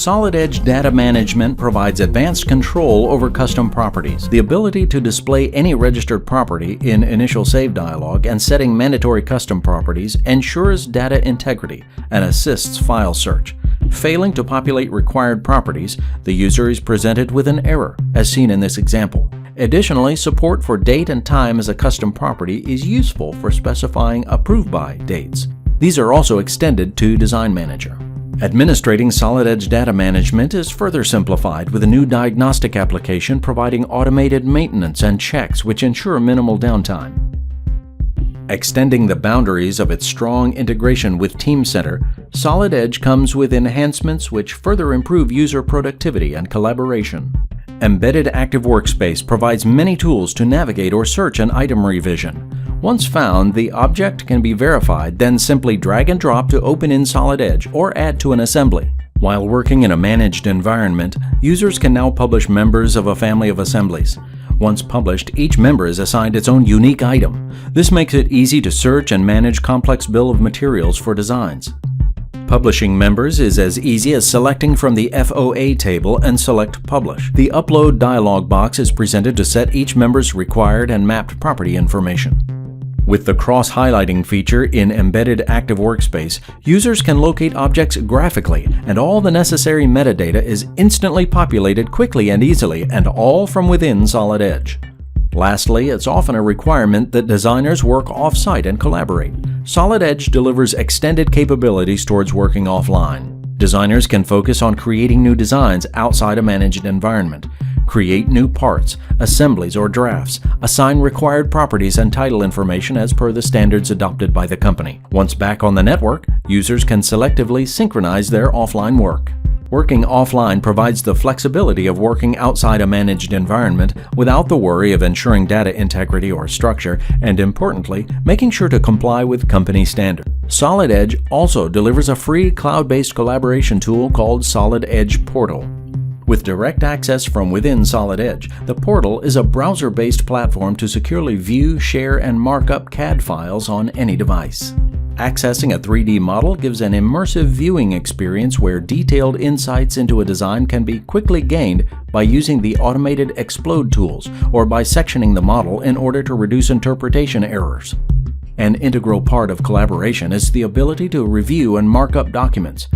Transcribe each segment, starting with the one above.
Solid Edge Data Management provides advanced control over custom properties. The ability to display any registered property in initial save dialog and setting mandatory custom properties ensures data integrity and assists file search. Failing to populate required properties, the user is presented with an error, as seen in this example. Additionally, support for date and time as a custom property is useful for specifying approved by dates. These are also extended to Design Manager. Administrating Solid Edge Data Management is further simplified with a new diagnostic application providing automated maintenance and checks which ensure minimal downtime. Extending the boundaries of its strong integration with Teamcenter, Solid Edge comes with enhancements which further improve user productivity and collaboration. Embedded Active Workspace provides many tools to navigate or search an item revision. Once found, the object can be verified, then simply drag and drop to open in Solid Edge or add to an assembly. While working in a managed environment, users can now publish members of a family of assemblies. Once published, each member is assigned its own unique item. This makes it easy to search and manage complex bill of materials for designs. Publishing members is as easy as selecting from the FOA table and select Publish. The Upload dialog box is presented to set each member's required and mapped property information. With the cross-highlighting feature in Embedded Active Workspace, users can locate objects graphically, and all the necessary metadata is instantly populated quickly and easily, and all from within Solid Edge. Lastly, it's often a requirement that designers work off-site and collaborate. Solid Edge delivers extended capabilities towards working offline. Designers can focus on creating new designs outside a managed environment, create new parts, assemblies, or drafts, assign required properties and title information as per the standards adopted by the company. Once back on the network, users can selectively synchronize their offline work. Working offline provides the flexibility of working outside a managed environment without the worry of ensuring data integrity or structure, and importantly, making sure to comply with company standards. Solid Edge also delivers a free cloud-based collaboration tool called Solid Edge Portal. With direct access from within Solid Edge, the portal is a browser-based platform to securely view, share, and mark up CAD files on any device. Accessing a 3D model gives an immersive viewing experience where detailed insights into a design can be quickly gained by using the automated Explode tools or by sectioning the model in order to reduce interpretation errors. An integral part of collaboration is the ability to review and mark up documents.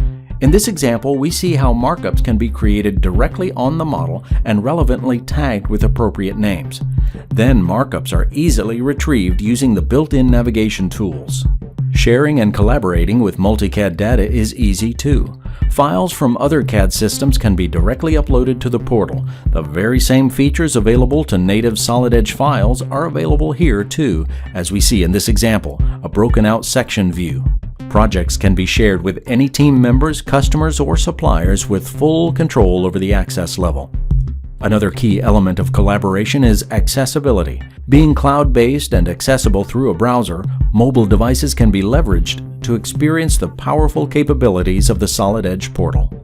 In this example, we see how markups can be created directly on the model and relevantly tagged with appropriate names. Then markups are easily retrieved using the built-in navigation tools. Sharing and collaborating with multi-CAD data is easy too. Files from other CAD systems can be directly uploaded to the portal. The very same features available to native Solid Edge files are available here too, as we see in this example, a broken-out section view. Projects can be shared with any team members, customers, or suppliers with full control over the access level. Another key element of collaboration is accessibility. Being cloud-based and accessible through a browser, mobile devices can be leveraged to experience the powerful capabilities of the Solid Edge portal.